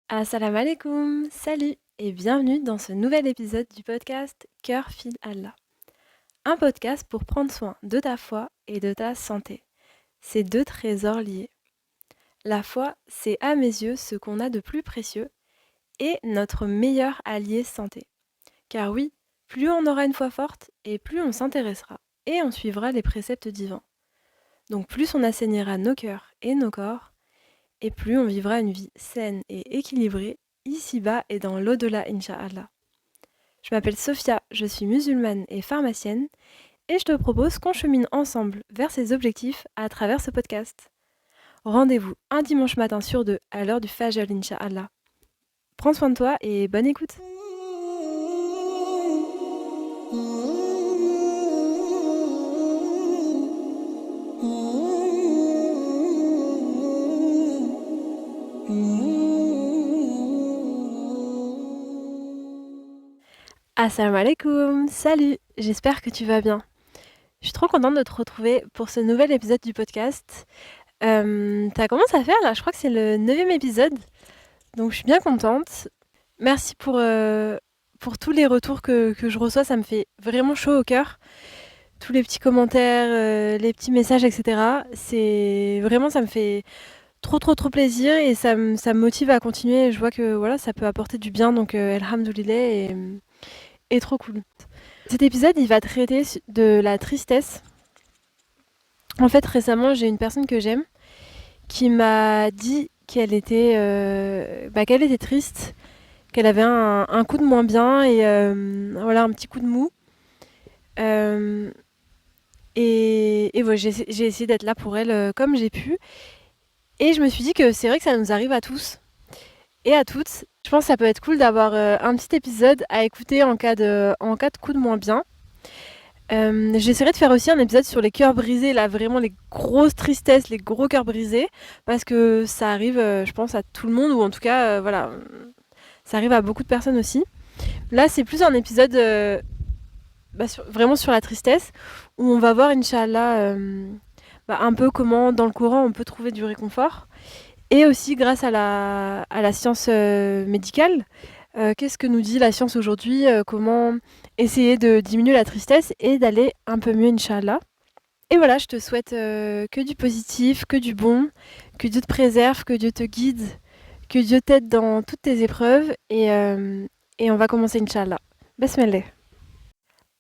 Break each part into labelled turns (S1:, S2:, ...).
S1: Assalamu alaikum, salut et bienvenue dans ce nouvel épisode du podcast Cœur fil Allah. Un podcast pour prendre soin de ta foi et de ta santé. Ces deux trésors liés. La foi, c'est à mes yeux ce qu'on a de plus précieux et notre meilleur allié santé. Car oui, plus on aura une foi forte et plus on s'intéressera et on suivra les préceptes divins. Donc plus on assaignira nos cœurs et nos corps, et plus on vivra une vie saine et équilibrée, ici-bas et dans l'au-delà, Inch'Allah. Je m'appelle Sophia, je suis musulmane et pharmacienne, et je te propose qu'on chemine ensemble vers ces objectifs à travers ce podcast. Rendez-vous un dimanche matin sur deux à l'heure du Fajr, Inch'Allah. Prends soin de toi et bonne écoute. Assalamu alaikum, salut, j'espère que tu vas bien. Je suis trop contente de te retrouver pour ce nouvel épisode du podcast. T'as commencé à faire là, je crois que c'est le 9e épisode, donc je suis bien contente. Merci pour tous les retours que je reçois, ça me fait vraiment chaud au cœur. Tous les petits commentaires, les petits messages, etc. C'est vraiment, ça me fait trop plaisir et ça me motive à continuer. Je vois que voilà, ça peut apporter du bien, donc alhamdoulilah et trop cool. Cet épisode, il va traiter de la tristesse. En fait, récemment, j'ai une personne que j'aime qui m'a dit qu'elle était triste, qu'elle avait un coup de moins bien et voilà, un petit coup de mou. Euh, et voilà, j'ai essayé d'être là pour elle comme j'ai pu. Et je me suis dit que c'est vrai que ça nous arrive à tous et à toutes. Je pense que ça peut être cool d'avoir un petit épisode à écouter en cas de coup de moins bien. J'essaierai de faire aussi un épisode sur les cœurs brisés, là vraiment les grosses tristesses, les gros cœurs brisés, parce que ça arrive, je pense, à tout le monde, ou en tout cas, voilà, ça arrive à beaucoup de personnes aussi. Là, c'est plus un épisode vraiment sur la tristesse, où on va voir, Inch'Allah, un peu comment, dans le Coran, on peut trouver du réconfort. Et aussi grâce à la science médicale, qu'est-ce que nous dit la science aujourd'hui, comment essayer de diminuer la tristesse et d'aller un peu mieux, Inch'Allah. Et voilà, je te souhaite que du positif, que du bon, que Dieu te préserve, que Dieu te guide, que Dieu t'aide dans toutes tes épreuves. Et on va commencer, Inch'Allah. Basmele.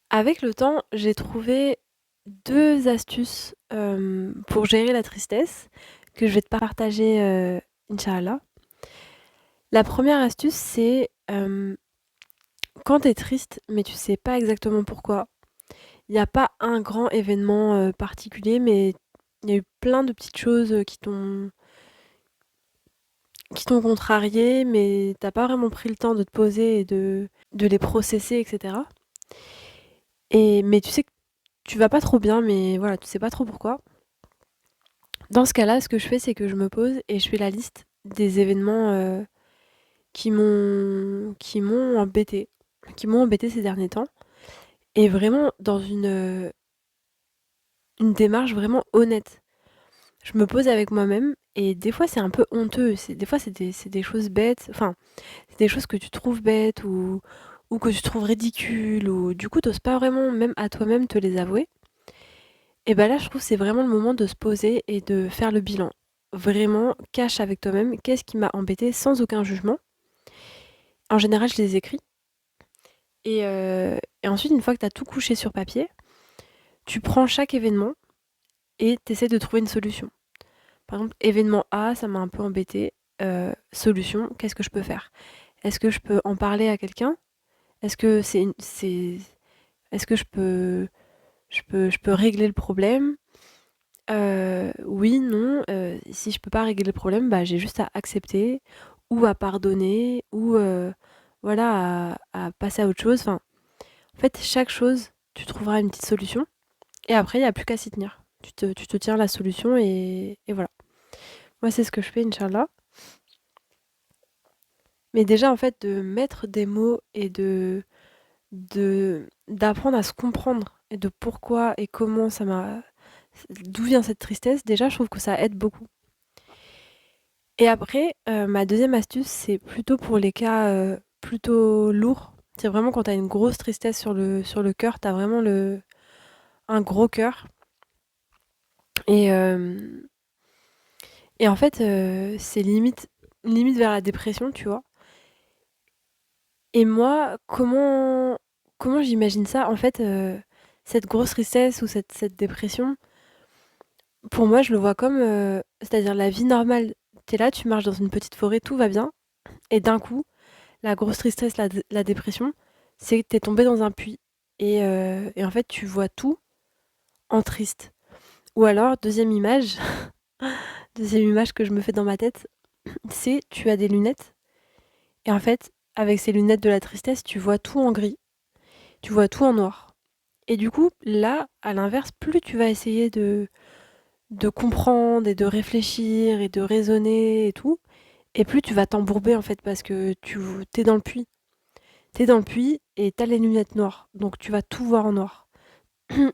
S1: Avec le temps, j'ai trouvé deux astuces pour gérer la tristesse que je vais te partager, Inch'Allah. La première astuce, c'est quand tu es triste, mais tu sais pas exactement pourquoi. Il n'y a pas un grand événement particulier, mais il y a eu plein de petites choses qui t'ont contrarié, mais t'as pas vraiment pris le temps de te poser et de les processer, etc. Mais tu sais que tu vas pas trop bien, mais voilà, tu sais pas trop pourquoi. Dans ce cas-là, ce que je fais, c'est que je me pose et je fais la liste des événements qui m'ont embêté ces derniers temps. Et vraiment dans une démarche vraiment honnête. Je me pose avec moi-même et des fois c'est un peu honteux. Des fois c'est des choses bêtes, enfin, c'est des choses que tu trouves bêtes ou que tu trouves ridicules ou du coup t'oses pas vraiment même à toi-même te les avouer. Et ben là je trouve que c'est vraiment le moment de se poser et de faire le bilan. Vraiment cache avec toi-même qu'est-ce qui m'a embêté sans aucun jugement. En général je les écris. Et ensuite une fois que tu as tout couché sur papier, tu prends chaque événement et tu essaies de trouver une solution. Par exemple, événement A, ça m'a un peu embêté. Solution, qu'est-ce que je peux faire? Est-ce que je peux en parler à quelqu'un? Est-ce que est-ce que je peux régler le problème? Oui, non. Si je peux pas régler le problème, bah, j'ai juste à accepter ou à pardonner ou voilà, à passer à autre chose. Enfin, en fait, chaque chose, tu trouveras une petite solution et après, il n'y a plus qu'à s'y tenir. Tu te tiens à la solution et voilà. Moi, c'est ce que je fais, Inch'Allah. Mais déjà, en fait, de mettre des mots et d'apprendre à se comprendre et de pourquoi et comment d'où vient cette tristesse, déjà, je trouve que ça aide beaucoup. Et après, ma deuxième astuce, c'est plutôt pour les cas, plutôt lourds. C'est vraiment quand tu as une grosse tristesse sur le cœur, tu as vraiment un gros cœur et hem et en fait, c'est limite vers la dépression, tu vois? Et moi, comment j'imagine ça? En fait, cette grosse tristesse ou cette dépression, pour moi, je le vois comme, c'est-à-dire la vie normale. Tu es là, tu marches dans une petite forêt, tout va bien et d'un coup, la grosse tristesse, la dépression, c'est que tu es tombé dans un puits et en fait, tu vois tout en triste. Ou alors, deuxième image que je me fais dans ma tête, c'est tu as des lunettes et en fait, avec ces lunettes de la tristesse, tu vois tout en gris, tu vois tout en noir. Et du coup, là, à l'inverse, plus tu vas essayer de comprendre et de réfléchir et de raisonner et tout, et plus tu vas t'embourber en fait parce que tu es dans le puits. T'es dans le puits et t'as les lunettes noires, donc tu vas tout voir en noir.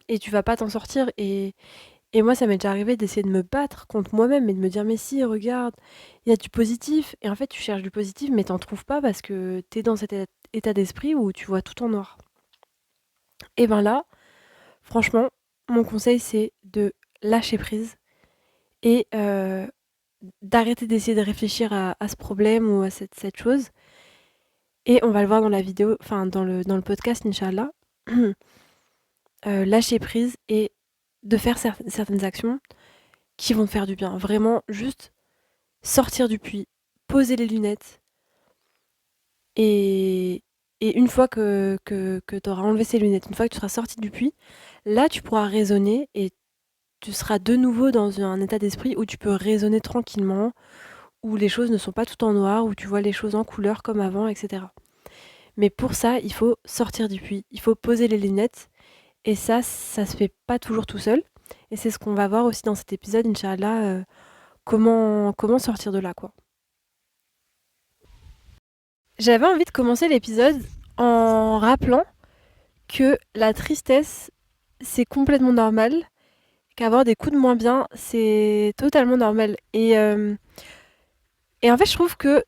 S1: Et tu vas pas t'en sortir. Et moi, ça m'est déjà arrivé d'essayer de me battre contre moi-même et de me dire, mais si, regarde, il y a du positif. Et en fait, tu cherches du positif, mais t'en trouves pas parce que t'es dans cet état d'esprit où tu vois tout en noir. Et ben là, franchement, mon conseil, c'est de lâcher prise et d'arrêter d'essayer de réfléchir à ce problème ou à cette chose. Et on va le voir dans la vidéo, enfin dans le podcast, Inch'Allah. Lâcher prise et de faire certaines actions qui vont te faire du bien. Vraiment, juste sortir du puits, poser les lunettes et, et une fois que tu auras enlevé ces lunettes, une fois que tu seras sorti du puits, là tu pourras raisonner et tu seras de nouveau dans un état d'esprit où tu peux raisonner tranquillement, où les choses ne sont pas tout en noir, où tu vois les choses en couleur comme avant, etc. Mais pour ça, il faut sortir du puits, il faut poser les lunettes et ça se fait pas toujours tout seul. Et c'est ce qu'on va voir aussi dans cet épisode, Inch'Allah, comment sortir de là, quoi. J'avais envie de commencer l'épisode en rappelant que la tristesse, c'est complètement normal, qu'avoir des coups de moins bien, c'est totalement normal. Et en fait, je trouve que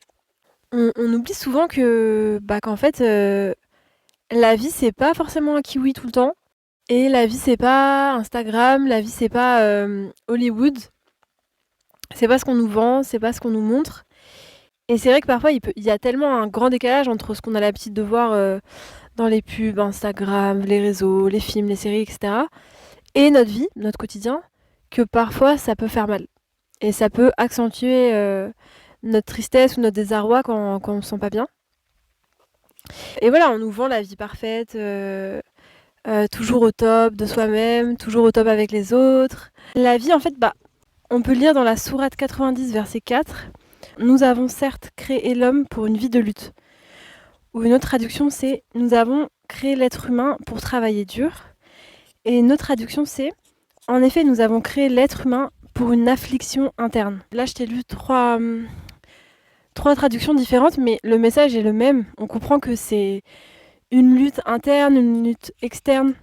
S1: on oublie souvent que, bah, qu'en fait, la vie, c'est pas forcément un kiwi tout le temps. Et la vie, c'est pas Instagram, la vie, c'est pas Hollywood. C'est pas ce qu'on nous vend, c'est pas ce qu'on nous montre. Et c'est vrai que parfois, il y a tellement un grand décalage entre ce qu'on a l'habitude de voir dans les pubs, Instagram, les réseaux, les films, les séries, etc. et notre vie, notre quotidien, que parfois, ça peut faire mal. Et ça peut accentuer notre tristesse ou notre désarroi quand on se sent pas bien. Et voilà, on nous vend la vie parfaite, toujours au top de soi-même, toujours au top avec les autres. La vie, en fait, bah, on peut lire dans la sourate 90, verset 4, nous avons certes créé l'homme pour une vie de lutte. Ou une autre traduction, c'est nous avons créé l'être humain pour travailler dur. Et une autre traduction, c'est en effet, nous avons créé l'être humain pour une affliction interne. Là, je t'ai lu trois traductions différentes, mais le message est le même. On comprend que c'est une lutte interne, une lutte externe,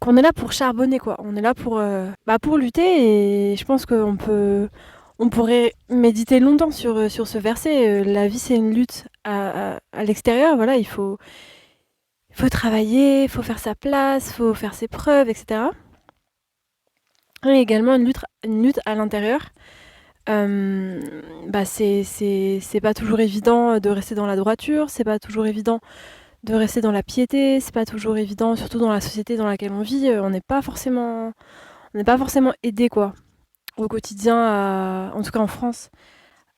S1: qu'on est là pour charbonner, quoi. On est là pour lutter et je pense on pourrait méditer longtemps sur ce verset. La vie, c'est une lutte à l'extérieur. Voilà, il faut travailler, il faut faire sa place, il faut faire ses preuves, etc. Et également une lutte à l'intérieur. Bah c'est pas toujours évident de rester dans la droiture, c'est pas toujours évident de rester dans la piété, c'est pas toujours évident, surtout dans la société dans laquelle on vit, on n'est pas forcément aidé quoi au quotidien, en tout cas en France,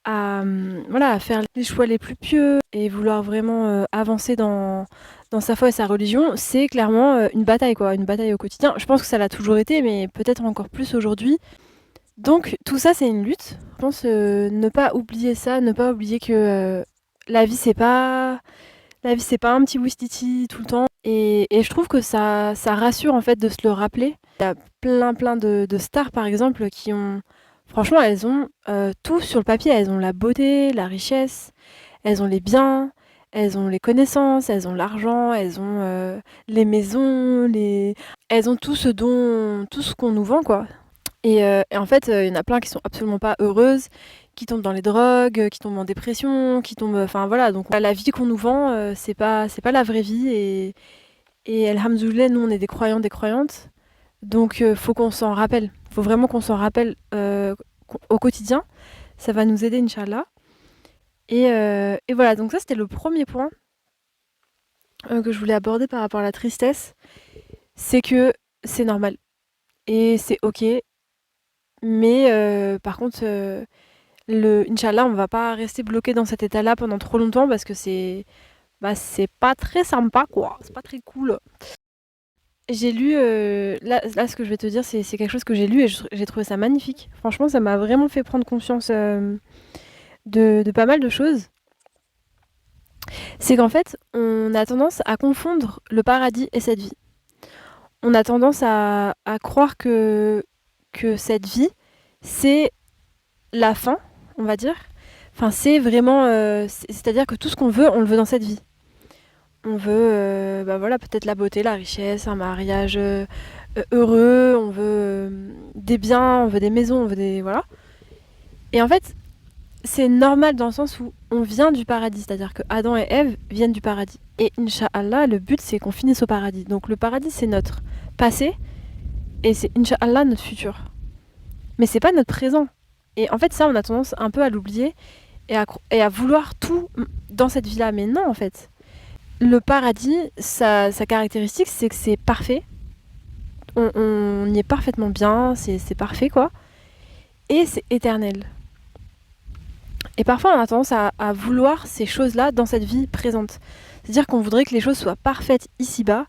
S1: voilà, à faire les choix les plus pieux et vouloir vraiment avancer dans sa foi et sa religion, c'est clairement une bataille quoi, une bataille au quotidien. Je pense que ça l'a toujours été, mais peut-être encore plus aujourd'hui. Donc tout ça, c'est une lutte. Je pense ne pas oublier ça, ne pas oublier que la vie, c'est pas un petit Wistiti tout le temps. Et je trouve que ça rassure en fait de se le rappeler. Il y a plein de stars par exemple qui ont, franchement, elles ont tout sur le papier. Elles ont la beauté, la richesse, elles ont les biens, elles ont les connaissances, elles ont l'argent, elles ont les maisons, elles ont tout ce qu'on nous vend quoi. Et en fait, il y en a plein qui sont absolument pas heureuses, qui tombent dans les drogues, qui tombent en dépression, qui tombent, enfin voilà, donc la vie qu'on nous vend, c'est pas la vraie vie et alhamdoulilah, nous on est des croyants, des croyantes, donc faut qu'on s'en rappelle. Faut vraiment qu'on s'en rappelle au quotidien. Ça va nous aider, Inch'Allah. Et voilà, donc ça c'était le premier point que je voulais aborder par rapport à la tristesse. C'est que c'est normal et c'est ok, mais par contre, Inch'Allah, on va pas rester bloqué dans cet état-là pendant trop longtemps parce que c'est pas très sympa, quoi. C'est pas très cool. J'ai lu, là, ce que je vais te dire, c'est quelque chose que j'ai lu et j'ai trouvé ça magnifique. Franchement, ça m'a vraiment fait prendre conscience de pas mal de choses. C'est qu'en fait, on a tendance à confondre le paradis et cette vie. On a tendance à croire que cette vie, c'est la fin, on va dire. Enfin, c'est vraiment, c'est-à-dire que tout ce qu'on veut, on le veut dans cette vie. On veut, bah voilà, peut-être la beauté, la richesse, un mariage heureux, on veut des biens, on veut des maisons, on veut des... Voilà. Et en fait, c'est normal dans le sens où on vient du paradis, c'est-à-dire que Adam et Ève viennent du paradis. Et Inch'Allah, le but, c'est qu'on finisse au paradis. Donc le paradis, c'est notre passé, et c'est Inch'Allah notre futur. Mais c'est pas notre présent. Et en fait, ça, on a tendance un peu à l'oublier et à vouloir tout dans cette vie-là. Mais non, en fait. Le paradis, sa caractéristique, c'est que c'est parfait. On y est parfaitement bien, c'est parfait, quoi. Et c'est éternel. Et parfois, on a tendance à vouloir ces choses-là dans cette vie présente. C'est-à-dire qu'on voudrait que les choses soient parfaites ici-bas,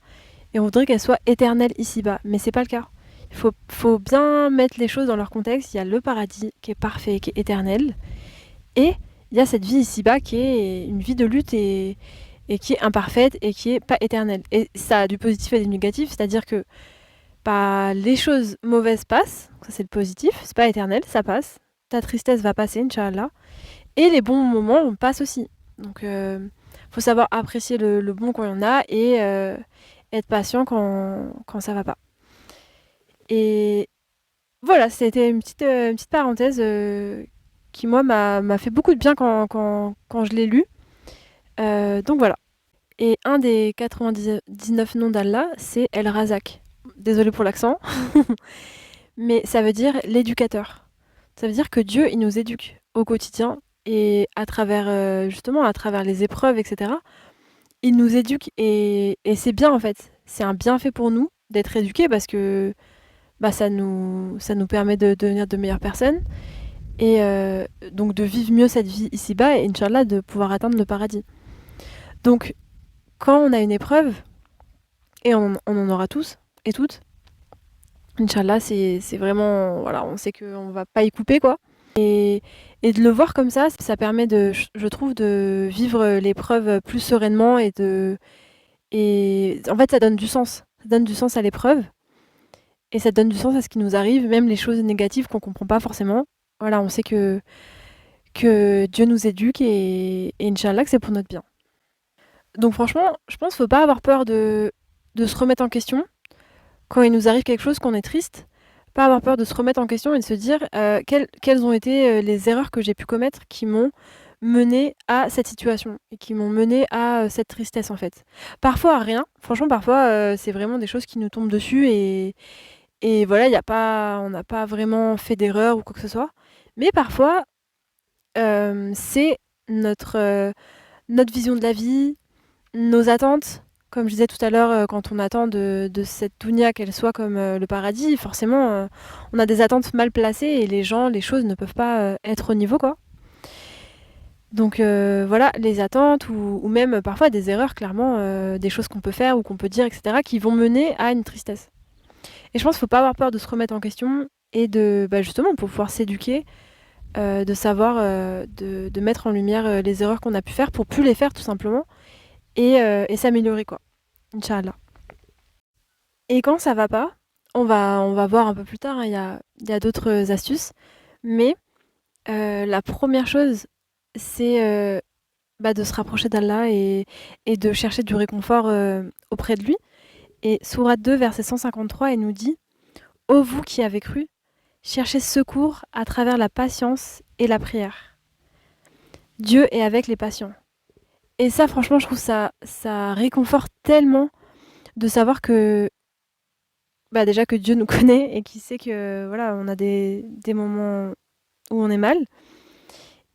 S1: et on voudrait qu'elles soient éternelles ici-bas. Mais c'est pas le cas. Il faut bien mettre les choses dans leur contexte. Il y a le paradis qui est parfait, qui est éternel. Et il y a cette vie ici-bas qui est une vie de lutte et qui est imparfaite et qui est pas éternelle. Et ça a du positif et du négatif, c'est-à-dire que bah, les choses mauvaises passent, ça c'est le positif, c'est pas éternel, ça passe. Ta tristesse va passer, Inch'Allah. Et les bons moments passent aussi. Donc faut savoir apprécier le bon quand il y en a et être patient quand ça va pas. Et voilà, c'était une petite parenthèse qui, moi, m'a fait beaucoup de bien quand je l'ai lu. Donc voilà. Et un des 99 noms d'Allah, c'est El Razak. Désolée pour l'accent, mais ça veut dire l'éducateur. Ça veut dire que Dieu, il nous éduque au quotidien et à travers, justement, à travers les épreuves, etc. Il nous éduque et c'est bien en fait. C'est un bienfait pour nous d'être éduqués parce que bah, ça nous permet de devenir de meilleures personnes et donc de vivre mieux cette vie ici-bas et Inch'Allah de pouvoir atteindre le paradis. Donc quand on a une épreuve, et on en aura tous et toutes, Inch'Allah c'est vraiment, voilà, on sait qu'on va pas y couper quoi. Et de le voir comme ça permet je trouve, de vivre l'épreuve plus sereinement et en fait ça donne du sens. Ça donne du sens à l'épreuve et ça donne du sens à ce qui nous arrive, même les choses négatives qu'on comprend pas forcément. Voilà, on sait que Dieu nous éduque et Inch'Allah que c'est pour notre bien. Donc franchement, je pense qu'il faut pas avoir peur de se remettre en question quand il nous arrive quelque chose, qu'on est triste. Pas avoir peur de se remettre en question et de se dire quelles ont été les erreurs que j'ai pu commettre qui m'ont mené à cette situation et qui m'ont mené à cette tristesse en fait. Parfois rien, franchement parfois c'est vraiment des choses qui nous tombent dessus et voilà, on n'a pas vraiment fait d'erreur ou quoi que ce soit. Mais parfois c'est notre vision de la vie, nos attentes. Comme je disais tout à l'heure, quand on attend de cette dunya qu'elle soit comme le paradis, forcément, on a des attentes mal placées et les gens, les choses ne peuvent pas être au niveau, quoi. Donc voilà, les attentes ou même parfois des erreurs, clairement, des choses qu'on peut faire ou qu'on peut dire, etc., qui vont mener à une tristesse. Et je pense qu'il ne faut pas avoir peur de se remettre en question et justement, pour pouvoir s'éduquer, de savoir, de mettre en lumière les erreurs qu'on a pu faire pour plus les faire, tout simplement. Et s'améliorer quoi, Inch'Allah. Et quand ça va pas, on va voir un peu plus tard, hein, il y a d'autres astuces, mais la première chose, c'est de se rapprocher d'Allah et de chercher du réconfort auprès de lui. Et Sourate 2, verset 153, elle nous dit: Ô vous qui avez cru, chercher secours à travers la patience et la prière. Dieu est avec les patients. Et ça, franchement, je trouve ça réconforte tellement de savoir que, bah, déjà que Dieu nous connaît et qu'il sait que, voilà, on a des moments où on est mal.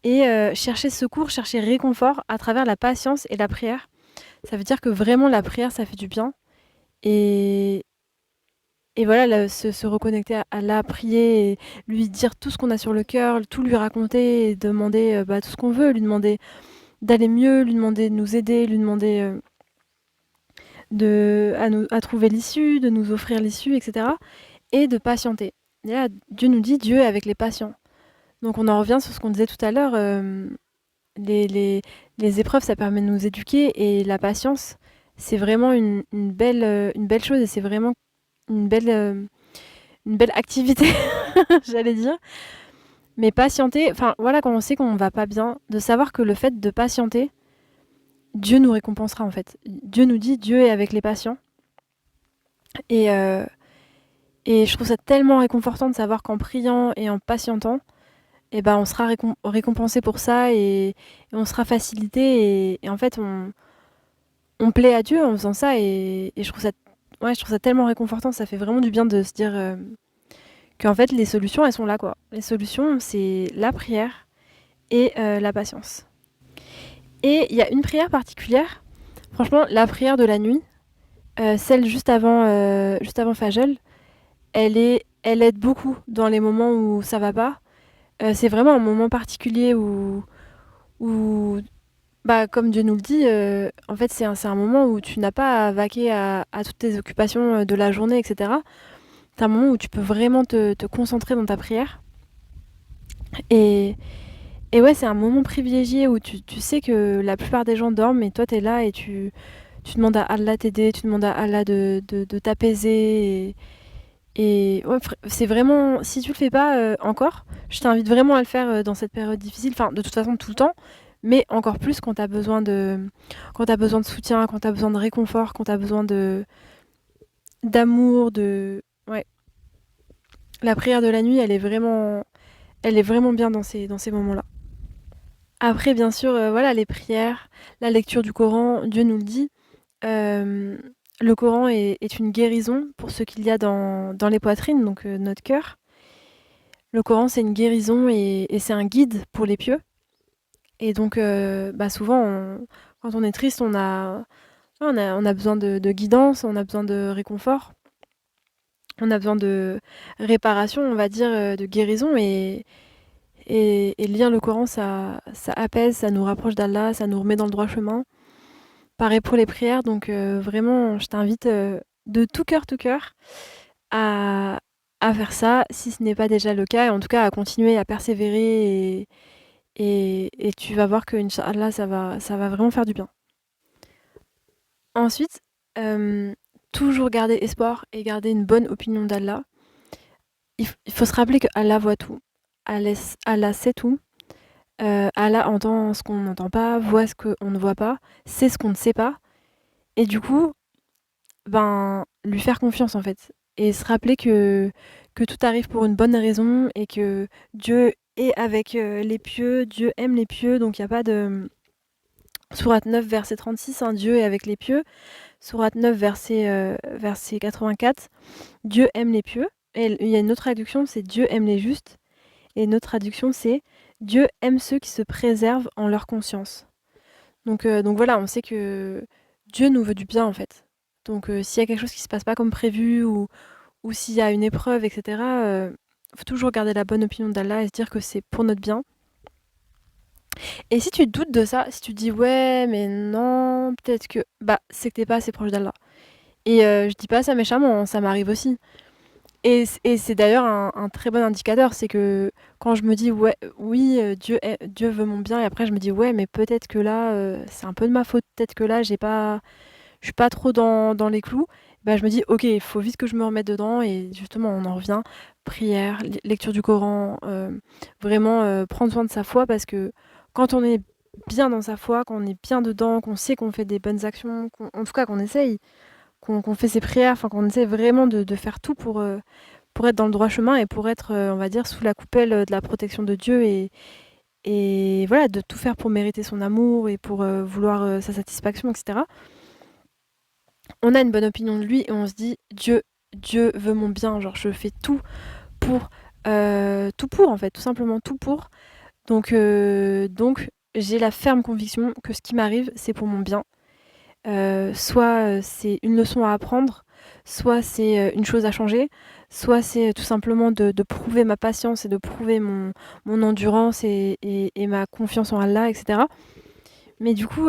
S1: Et chercher secours, chercher réconfort à travers la patience et la prière. Ça veut dire que vraiment la prière, ça fait du bien. Et, et voilà, se reconnecter à Allah, prier, et lui dire tout ce qu'on a sur le cœur, tout lui raconter et demander bah, tout ce qu'on veut, lui demander d'aller mieux, lui demander de nous aider, lui demander à trouver l'issue, de nous offrir l'issue, etc. Et de patienter. Et là, Dieu nous dit Dieu est avec les patients. Donc on en revient sur ce qu'on disait tout à l'heure. Les, les, les épreuves, ça permet de nous éduquer et la patience, c'est vraiment une belle chose et c'est vraiment une belle activité, j'allais dire. Mais patienter, enfin voilà, quand on sait qu'on va pas bien, de savoir que le fait de patienter, Dieu nous récompensera en fait. Dieu nous dit Dieu est avec les patients. Et, euh, et je trouve ça tellement réconfortant de savoir qu'en priant et en patientant, eh ben, on sera récompensé pour ça et on sera facilité et en fait on plaît à Dieu en faisant ça et je trouve ça tellement réconfortant, ça fait vraiment du bien de se dire qu'en fait les solutions elles sont là quoi. Les solutions c'est la prière et la patience. Et il y a une prière particulière, franchement la prière de la nuit, celle juste avant Fajr, elle aide beaucoup dans les moments où ça va pas. C'est vraiment un moment particulier où bah, comme Dieu nous le dit, en fait, c'est un moment où tu n'as pas à vaquer à toutes tes occupations de la journée, etc. C'est un moment où tu peux vraiment te concentrer dans ta prière. Et, et ouais, c'est un moment privilégié où tu sais que la plupart des gens dorment et toi, tu es là et tu demandes à Allah t'aider, tu demandes à Allah de t'apaiser. Et ouais, c'est vraiment, si tu le fais pas encore, je t'invite vraiment à le faire dans cette période difficile, enfin de toute façon tout le temps, mais encore plus quand tu as besoin quand t'as besoin de soutien, quand tu as besoin de réconfort, quand tu as besoin d'amour, ouais, la prière de la nuit, elle est vraiment bien dans ces moments-là. Après bien sûr voilà les prières, la lecture du Coran, Dieu nous le dit. euh, le Coran est une guérison pour ce qu'il y a dans les poitrines, donc notre cœur. Le Coran, c'est une guérison et c'est un guide pour les pieux. Et donc, bah souvent, quand on est triste, on a besoin de guidance, on a besoin de réconfort, on a besoin de réparation, on va dire, de guérison. Et lire le Coran, ça apaise, ça nous rapproche d'Allah, ça nous remet dans le droit chemin. Pareil pour les prières, donc vraiment, je t'invite de tout cœur à, à faire ça, si ce n'est pas déjà le cas, et en tout cas à continuer à persévérer et tu vas voir que Inch'Allah, ça va vraiment faire du bien. Ensuite, euh, toujours garder espoir et garder une bonne opinion d'Allah. Il faut se rappeler que Allah voit tout. Allah sait tout. Allah entend ce qu'on n'entend pas, voit ce qu'on ne voit pas, sait ce qu'on ne sait pas. Et du coup, ben, lui faire confiance en fait. Et se rappeler que tout arrive pour une bonne raison et que Dieu est avec les pieux, Dieu aime les pieux, donc il n'y a pas de... Sourate 9, verset 36, hein, Dieu est avec les pieux. Sourate 9, verset 84, Dieu aime les pieux. Et il y a une autre traduction, c'est Dieu aime les justes. Et une autre traduction, c'est Dieu aime ceux qui se préservent en leur conscience. Donc voilà, on sait que Dieu nous veut du bien en fait. Donc s'il y a quelque chose qui se passe pas comme prévu ou s'il y a une épreuve, etc., faut toujours garder la bonne opinion d'Allah et se dire que c'est pour notre bien. Et si tu doutes de ça, si tu dis ouais, mais non, peut-être que, bah, c'est que t'es pas assez proche d'Allah. Et je dis pas ça méchamment, hein, ça m'arrive aussi. Et c'est d'ailleurs un très bon indicateur, c'est que quand je me dis ouais, oui, Dieu veut mon bien, et après je me dis ouais, mais peut-être que là, c'est un peu de ma faute, peut-être que là, je suis pas trop dans les clous. Bah, je me dis ok, il faut vite que je me remette dedans, et justement, on en revient, prière, lecture du Coran, vraiment prendre soin de sa foi, parce que quand on est bien dans sa foi, qu'on est bien dedans, qu'on sait qu'on fait des bonnes actions, en tout cas qu'on essaye, qu'on fait ses prières, enfin qu'on essaie vraiment de faire tout pour être dans le droit chemin et pour être, on va dire, sous la coupelle de la protection de Dieu et voilà, de tout faire pour mériter son amour et pour vouloir sa satisfaction, etc. On a une bonne opinion de lui et on se dit Dieu veut mon bien, genre je fais pour, tout pour en fait, tout simplement tout pour. Donc j'ai la ferme conviction que ce qui m'arrive, c'est pour mon bien. Soit c'est une leçon à apprendre, soit c'est une chose à changer, soit c'est tout simplement de prouver ma patience et de prouver mon endurance et ma confiance en Allah, etc. Mais du coup,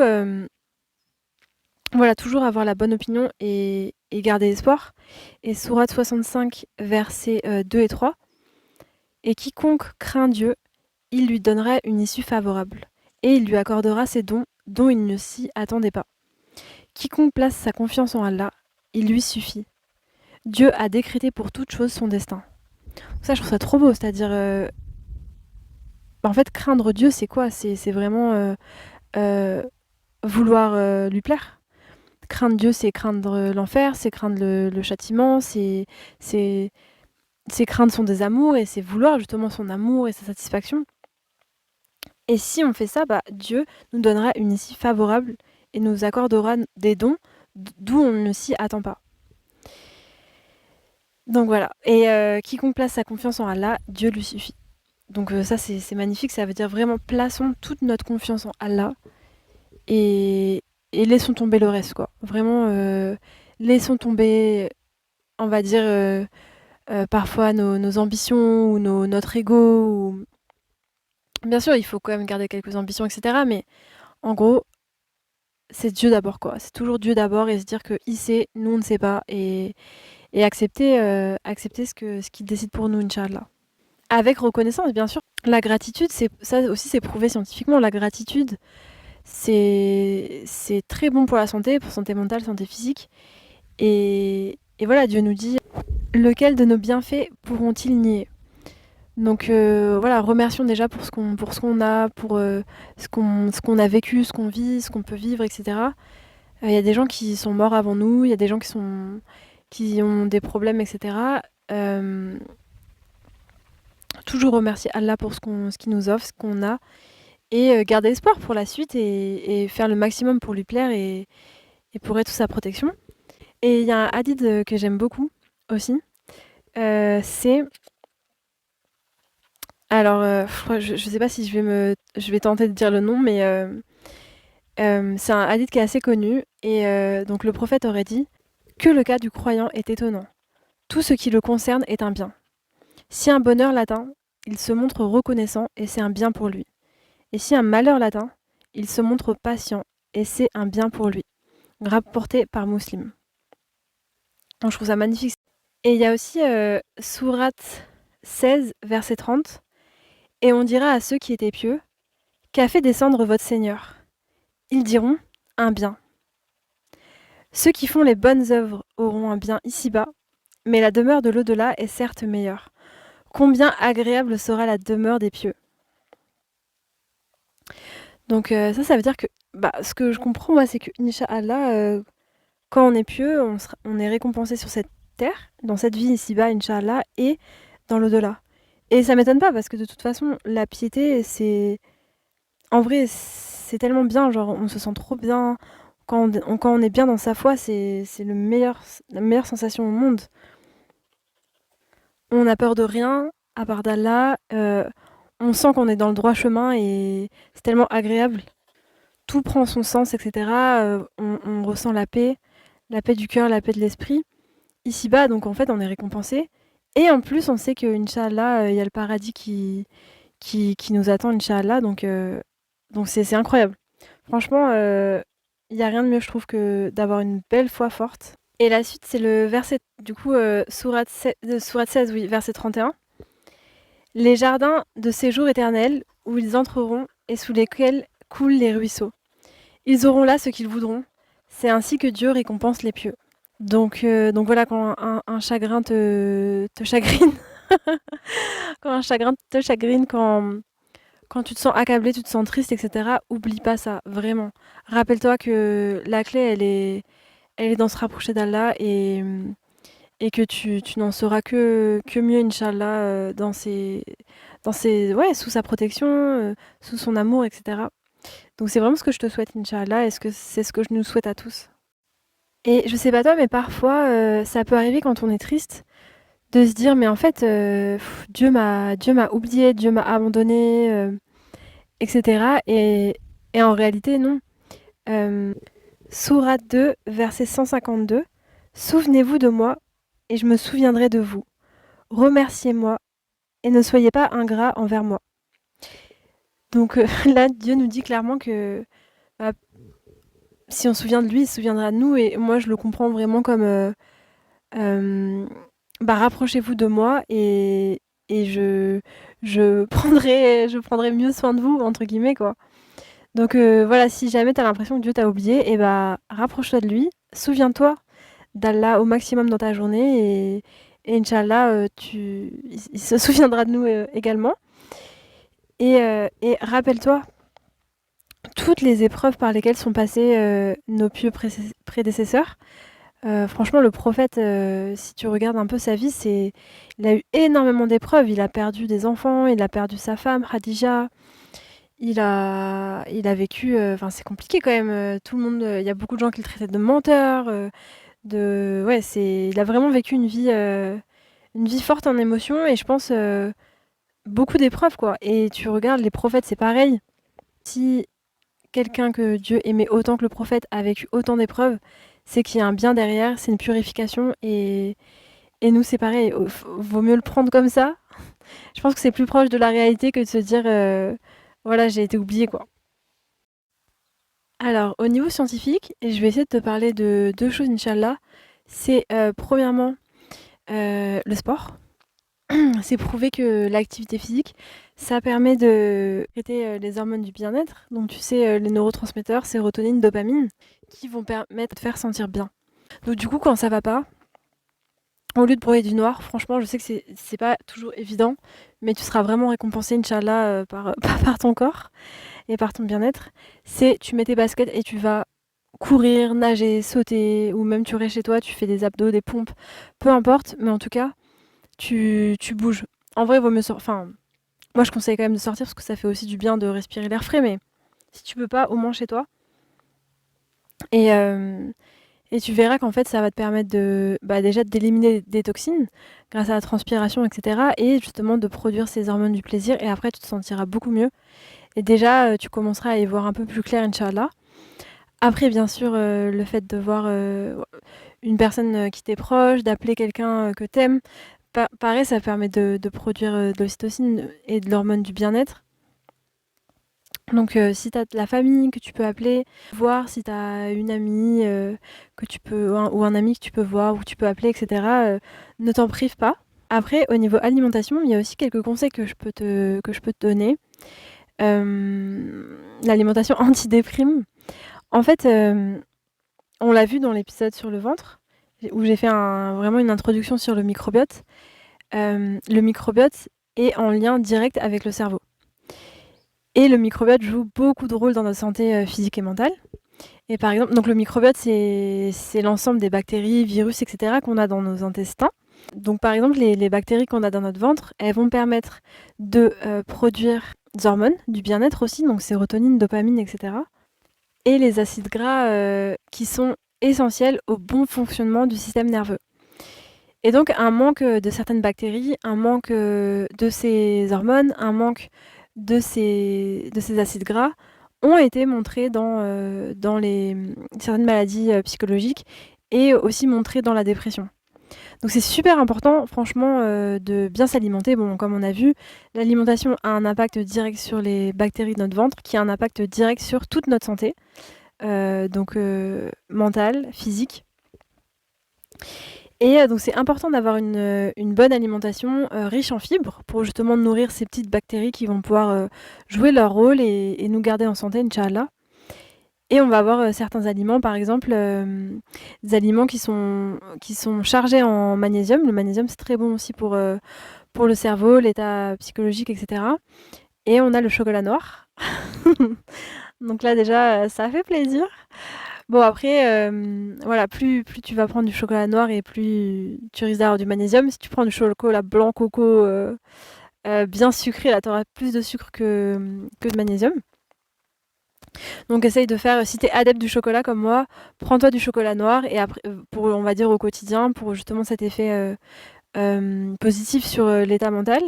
S1: voilà, toujours avoir la bonne opinion et garder espoir. Et Sourate 65, versets 2 et 3. Et quiconque craint Dieu, il lui donnera une issue favorable, et il lui accordera ses dons dont il ne s'y attendait pas. Quiconque place sa confiance en Allah, il lui suffit. Dieu a décrété pour toute chose son destin. Ça, je trouve ça trop beau, c'est-à-dire, en fait, craindre Dieu, c'est quoi? C'est vraiment euh, vouloir lui plaire. Craindre Dieu, c'est craindre l'enfer, c'est craindre le châtiment, c'est craindre son désamour et c'est vouloir justement son amour et sa satisfaction. Et si on fait ça, bah, Dieu nous donnera une issue favorable et nous accordera des dons d'où on ne s'y attend pas. Donc voilà. Et quiconque place sa confiance en Allah, Dieu lui suffit. Donc ça, c'est magnifique. Ça veut dire vraiment plaçons toute notre confiance en Allah et laissons tomber le reste, quoi. Vraiment, laissons tomber, on va dire, parfois nos ambitions ou notre ego. Bien sûr, il faut quand même garder quelques ambitions, etc. Mais en gros, c'est Dieu d'abord, quoi. C'est toujours Dieu d'abord et se dire qu'il sait, nous on ne sait pas. Et accepter ce qu'il décide pour nous, Inch'Allah. Avec reconnaissance, bien sûr. La gratitude, ça aussi c'est prouvé scientifiquement. La gratitude, c'est très bon pour la santé mentale, santé physique. Et voilà, Dieu nous dit lequel de nos bienfaits pourront-ils nier? Donc voilà, remercions déjà pour ce qu'on a, pour ce qu'on a vécu, ce qu'on vit, ce qu'on peut vivre, etc. Il y a des gens qui sont morts avant nous, il y a des gens qui ont des problèmes, etc. Euh, toujours remercier Allah pour ce qu'il nous offre, ce qu'on a, et garder espoir pour la suite et faire le maximum pour lui plaire et pour être sous sa protection. Et il y a un hadith que j'aime beaucoup aussi. C'est... Alors, je sais pas si je vais tenter de dire le nom, mais c'est un hadith qui est assez connu. Et donc le prophète aurait dit que le cas du croyant est étonnant. Tout ce qui le concerne est un bien. Si un bonheur l'atteint, il se montre reconnaissant et c'est un bien pour lui. Et si un malheur l'atteint, il se montre patient et c'est un bien pour lui. Rapporté par Muslim. Donc, je trouve ça magnifique. Et il y a aussi Sourate 16, verset 30. Et on dira à ceux qui étaient pieux, qu'a fait descendre votre Seigneur? Ils diront, un bien. Ceux qui font les bonnes œuvres auront un bien ici-bas, mais la demeure de l'au-delà est certes meilleure. Combien agréable sera la demeure des pieux. Donc ça veut dire que bah, ce que je comprends, moi, c'est que, Inch'Allah, quand on est pieux, on est récompensé sur cette terre, dans cette vie ici-bas, Inch'Allah, et dans l'au-delà. Et ça m'étonne pas, parce que de toute façon, la piété, c'est... En vrai, c'est tellement bien, genre, on se sent trop bien. Quand on est bien dans sa foi, c'est la meilleure sensation au monde. On n'a peur de rien, à part d'Allah. On sent qu'on est dans le droit chemin et c'est tellement agréable. Tout prend son sens, etc. On ressent la paix du cœur, la paix de l'esprit. Ici-bas, donc en fait, on est récompensé. Et en plus, on sait que, Inch'Allah, il y a le paradis qui nous attend, Inch'Allah. Donc c'est incroyable. Franchement, il n'y a rien de mieux, je trouve, que d'avoir une belle foi forte. Et la suite, c'est le verset, du coup, sourate 16, oui, verset 31. Les jardins de séjour éternel, où ils entreront et sous lesquels coulent les ruisseaux. Ils auront là ce qu'ils voudront. C'est ainsi que Dieu récompense les pieux. Donc voilà, quand un chagrin te chagrine, quand un chagrin te chagrine, quand tu te sens accablé, tu te sens triste, etc., oublie pas ça, vraiment. Rappelle-toi que la clé, elle est dans se rapprocher d'Allah et que tu n'en sauras que mieux, Inch'Allah, sous sa protection, sous son amour, etc. Donc c'est vraiment ce que je te souhaite, Inch'Allah, et c'est ce que je nous souhaite à tous. Et je sais pas toi, mais parfois, ça peut arriver quand on est triste, de se dire, mais en fait, Dieu m'a oublié, Dieu m'a abandonné, etc. Et en réalité, non. Euh, Sourate 2, verset 152. Souvenez-vous de moi, et je me souviendrai de vous. Remerciez-moi, et ne soyez pas ingrats envers moi. Donc là, Dieu nous dit clairement que bah, si on se souvient de lui, il se souviendra de nous. Et moi, je le comprends vraiment comme rapprochez-vous de moi et je prendrai mieux soin de vous, entre guillemets, quoi. Donc voilà, si jamais tu as l'impression que Dieu t'a oublié, et bah, rapproche-toi de lui, souviens-toi d'Allah au maximum dans ta journée et Inch'Allah, il se souviendra de nous également. Et rappelle-toi toutes les épreuves par lesquelles sont passés nos pieux prédécesseurs. Franchement, le prophète, si tu regardes un peu sa vie, il a eu énormément d'épreuves. Il a perdu des enfants, il a perdu sa femme, Khadija. Il a vécu, enfin, c'est compliqué quand même. Tout le monde, il y a beaucoup de gens qui le traitaient de menteur. Ouais, il a vraiment vécu une vie forte en émotions et je pense beaucoup d'épreuves, quoi. Et tu regardes les prophètes, c'est pareil. Si quelqu'un que Dieu aimait autant que le prophète a vécu autant d'épreuves, c'est qu'il y a un bien derrière, c'est une purification. Et nous, c'est pareil, vaut mieux le prendre comme ça. Je pense que c'est plus proche de la réalité que de se dire, voilà, j'ai été oublié, quoi. Alors, au niveau scientifique, et je vais essayer de te parler de deux choses, Inch'Allah. C'est premièrement le sport. C'est prouvé que l'activité physique, ça permet de traiter les hormones du bien-être. Donc, tu sais, les neurotransmetteurs, sérotonine, dopamine, qui vont permettre de faire sentir bien. Donc, du coup, quand ça va pas, au lieu de broyer du noir, franchement, je sais que c'est pas toujours évident, mais tu seras vraiment récompensé, Inch'Allah, par ton corps et par ton bien-être. C'est tu mets tes baskets et tu vas courir, nager, sauter, ou même tu restes chez toi, tu fais des abdos, des pompes, peu importe, mais en tout cas, tu bouges. En vrai, il vaut mieux sortir. Enfin, moi, je conseille quand même de sortir parce que ça fait aussi du bien de respirer l'air frais, mais si tu peux pas, au moins chez toi. Et, euh, et tu verras qu'en fait, ça va te permettre déjà d'éliminer des toxines grâce à la transpiration, etc. Et justement de produire ces hormones du plaisir. Et après, tu te sentiras beaucoup mieux. Et déjà, tu commenceras à y voir un peu plus clair, Inch'Allah. Après, bien sûr, le fait de voir une personne qui t'est proche, d'appeler quelqu'un que t'aimes, pareil, ça permet de produire de l'ocytocine et de l'hormone du bien-être. Donc, si tu as de la famille que tu peux appeler, voir si tu as une amie que tu peux, ou un ami que tu peux voir ou que tu peux appeler, etc., ne t'en prive pas. Après, au niveau alimentation, il y a aussi quelques conseils que je peux te donner. L'alimentation antidéprime. En fait, on l'a vu dans l'épisode sur le ventre, où j'ai fait vraiment une introduction sur le microbiote. Le microbiote est en lien direct avec le cerveau. Et le microbiote joue beaucoup de rôles dans notre santé physique et mentale. Et par exemple, donc le microbiote, c'est l'ensemble des bactéries, virus, etc. qu'on a dans nos intestins. Donc par exemple, les bactéries qu'on a dans notre ventre, elles vont permettre de produire des hormones, du bien-être aussi, donc sérotonine, dopamine, etc. Et les acides gras qui sont essentiels au bon fonctionnement du système nerveux. Et donc un manque de certaines bactéries, un manque de ces hormones, un manque de ces acides gras ont été montrés dans certaines maladies psychologiques et aussi montrés dans la dépression. Donc c'est super important, franchement, de bien s'alimenter. Bon, comme on a vu, l'alimentation a un impact direct sur les bactéries de notre ventre, qui a un impact direct sur toute notre santé, donc mentale, physique. Et donc c'est important d'avoir une bonne alimentation riche en fibres pour justement nourrir ces petites bactéries qui vont pouvoir jouer leur rôle et nous garder en santé, Inch'Allah. Et on va avoir certains aliments, par exemple, des aliments qui sont chargés en magnésium. Le magnésium, c'est très bon aussi pour le cerveau, l'état psychologique, etc. Et on a le chocolat noir. Donc là, déjà, ça fait plaisir. Bon après, voilà, plus tu vas prendre du chocolat noir et plus tu risques d'avoir du magnésium. Si tu prends du chocolat blanc coco, bien sucré, là, tu auras plus de sucre que de magnésium. Donc essaye de faire, si tu es adepte du chocolat comme moi, prends-toi du chocolat noir et après, pour, on va dire, au quotidien, pour justement cet effet positif sur l'état mental.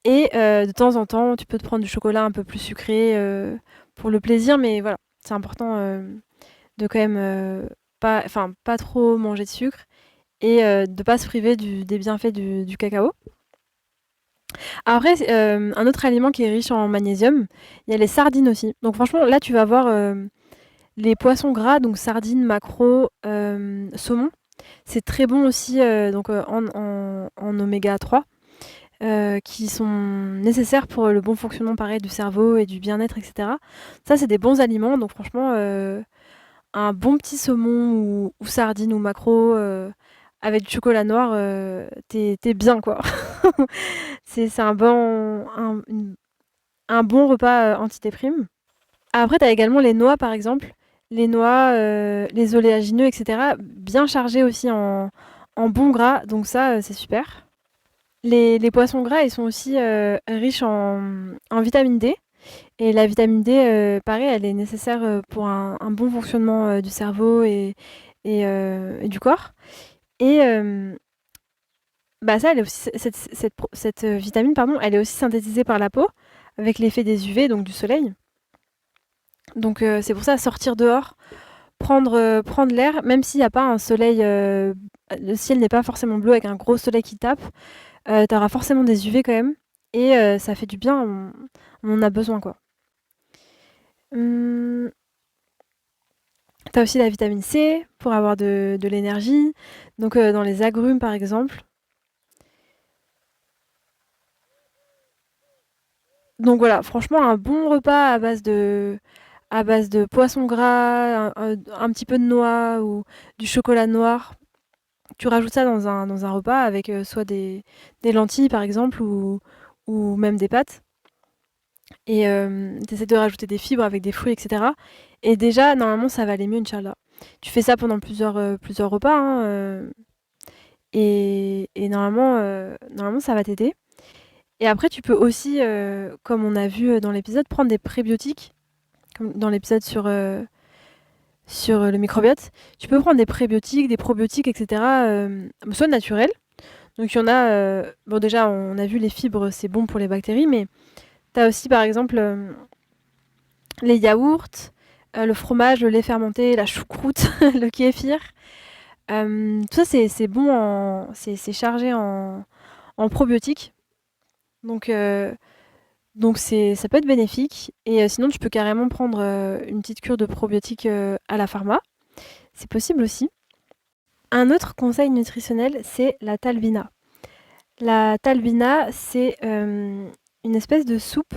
S1: Et de temps en temps, tu peux te prendre du chocolat un peu plus sucré pour le plaisir, mais voilà, c'est important de quand même pas trop manger de sucre et de pas se priver des bienfaits du cacao. Après, un autre aliment qui est riche en magnésium, il y a les sardines aussi. Donc franchement, là, tu vas voir les poissons gras, donc sardines, maquereaux, saumon. C'est très bon aussi donc, en oméga 3, qui sont nécessaires pour le bon fonctionnement pareil du cerveau et du bien-être, etc. Ça, c'est des bons aliments. Donc franchement, un bon petit saumon ou sardine ou maquereau avec du chocolat noir, t'es bien, quoi. C'est un bon repas antidéprime. Après, tu as également les noix, par exemple. Les noix, les oléagineux, etc. Bien chargés aussi en bons gras. Donc ça, c'est super. Les poissons gras, ils sont aussi riches en vitamine D. Et la vitamine D, pareil, elle est nécessaire pour un bon fonctionnement du cerveau et du corps. Et bah ça, elle est aussi, cette vitamine, pardon, elle est aussi synthétisée par la peau avec l'effet des UV, donc du soleil. Donc c'est pour ça, sortir dehors, prendre l'air, même s'il n'y a pas un soleil, le ciel n'est pas forcément bleu avec un gros soleil qui tape, tu auras forcément des UV quand même. Et ça fait du bien, on en a besoin, quoi. Hum, Tu as aussi la vitamine C pour avoir de l'énergie. Donc dans les agrumes, par exemple. Donc voilà, franchement, un bon repas à base de poisson gras, un petit peu de noix ou du chocolat noir. Tu rajoutes ça dans un repas avec soit des lentilles, par exemple, ou même des pâtes. Et tu essaies de rajouter des fibres avec des fruits, etc. Et déjà, normalement, ça va aller mieux, Inch'Allah. Tu fais ça pendant plusieurs repas, hein, et normalement, ça va t'aider. Et après, tu peux aussi, comme on a vu dans l'épisode, prendre des prébiotiques, comme dans l'épisode sur le microbiote. Tu peux prendre des prébiotiques, des probiotiques, etc., soit naturels. Donc il y en a, bon déjà, on a vu les fibres, c'est bon pour les bactéries, mais tu as aussi, par exemple, les yaourts, le fromage, le lait fermenté, la choucroute, le kéfir. Tout ça, c'est bon, c'est chargé en probiotiques. Donc, ça peut être bénéfique. Et sinon, tu peux carrément prendre une petite cure de probiotiques à la pharma. C'est possible aussi. Un autre conseil nutritionnel, c'est la talbina. La talbina, c'est une espèce de soupe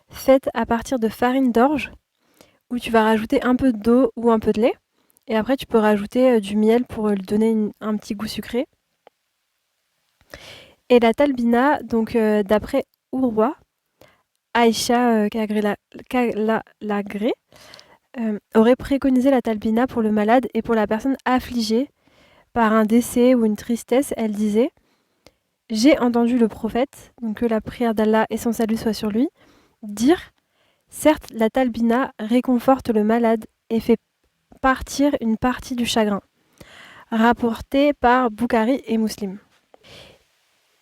S1: faite à partir de farine d'orge où tu vas rajouter un peu d'eau ou un peu de lait. Et après, tu peux rajouter du miel pour lui donner un petit goût sucré. Et la talbina, donc d'après Urwa, Aïcha Lagré, aurait préconisé la talbina pour le malade et pour la personne affligée par un décès ou une tristesse. Elle disait: j'ai entendu le prophète, donc que la prière d'Allah et son salut soit sur lui, dire: certes, la talbina réconforte le malade et fait partir une partie du chagrin. Rapporté par Boukhari et Muslim.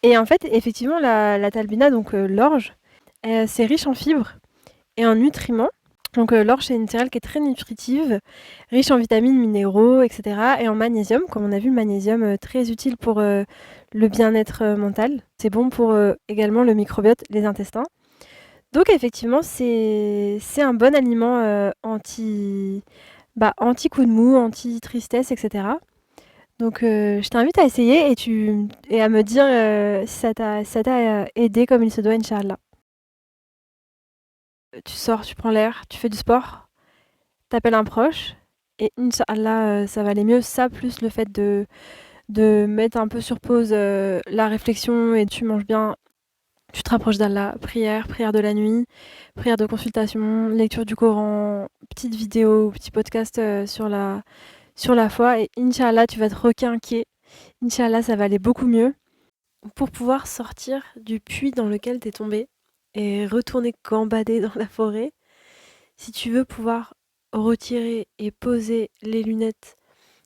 S1: Et en fait, effectivement, la talbina, donc l'orge, c'est riche en fibres et en nutriments. Donc l'orge, c'est une céréale qui est très nutritive, riche en vitamines, minéraux, etc. Et en magnésium, comme on a vu, le magnésium très utile pour le bien-être mental. C'est bon pour également le microbiote, les intestins. Donc effectivement, c'est un bon aliment anti-coup de mou, anti-tristesse, etc. Donc je t'invite à essayer et à me dire si ça t'a aidé comme il se doit, Inch'Allah. Tu sors, tu prends l'air, tu fais du sport, t'appelles un proche et Inch'Allah, ça va aller mieux. Ça, plus le fait de mettre un peu sur pause la réflexion et tu manges bien, Tu te rapproches d'Allah, prière, prière de la nuit, prière de consultation, lecture du Coran, petite vidéo, petit podcast sur la foi et Inch'Allah, tu vas te requinquer. Inch'Allah, ça va aller beaucoup mieux pour pouvoir sortir du puits dans lequel t'es tombé et retourner gambader dans la forêt. Si tu veux pouvoir retirer et poser les lunettes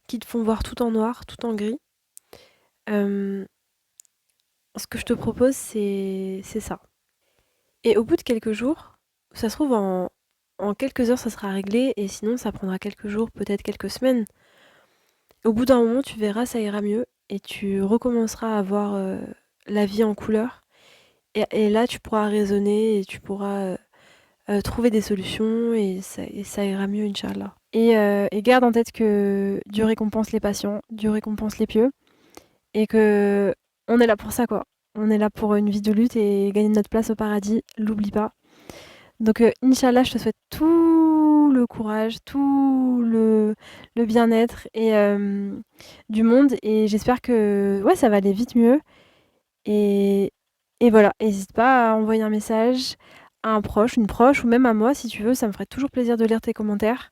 S1: qui te font voir tout en noir, tout en gris, euh, ce que je te propose, c'est ça. Et au bout de quelques jours, ça se trouve en quelques heures, ça sera réglé, et sinon, ça prendra quelques jours, peut-être quelques semaines. Au bout d'un moment, tu verras, ça ira mieux, et tu recommenceras à voir la vie en couleur. Et là, tu pourras raisonner, et tu pourras trouver des solutions, et ça ira mieux, Inch'Allah. Et garde en tête que Dieu récompense les patients, Dieu récompense les pieux, et que on est là pour ça, quoi. On est là pour une vie de lutte et gagner notre place au paradis, l'oublie pas. Donc, Inch'Allah, je te souhaite tout le courage, le bien-être et du monde. Et j'espère que ouais, ça va aller vite mieux. Et, et voilà, n'hésite pas à envoyer un message à un proche, une proche, ou même à moi si tu veux. Ça me ferait toujours plaisir de lire tes commentaires.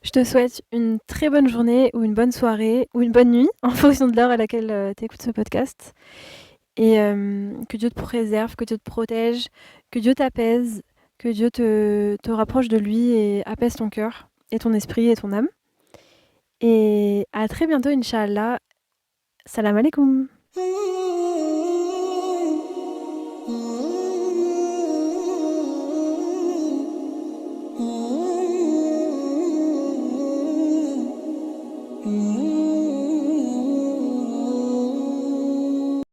S1: Je te souhaite une très bonne journée ou une bonne soirée ou une bonne nuit en fonction de l'heure à laquelle tu écoutes ce podcast. Et que Dieu te préserve, que Dieu te protège, que Dieu t'apaise, que Dieu te rapproche de lui et apaise ton cœur et ton esprit et ton âme. Et à très bientôt, Inch'Allah. Salam alaikum.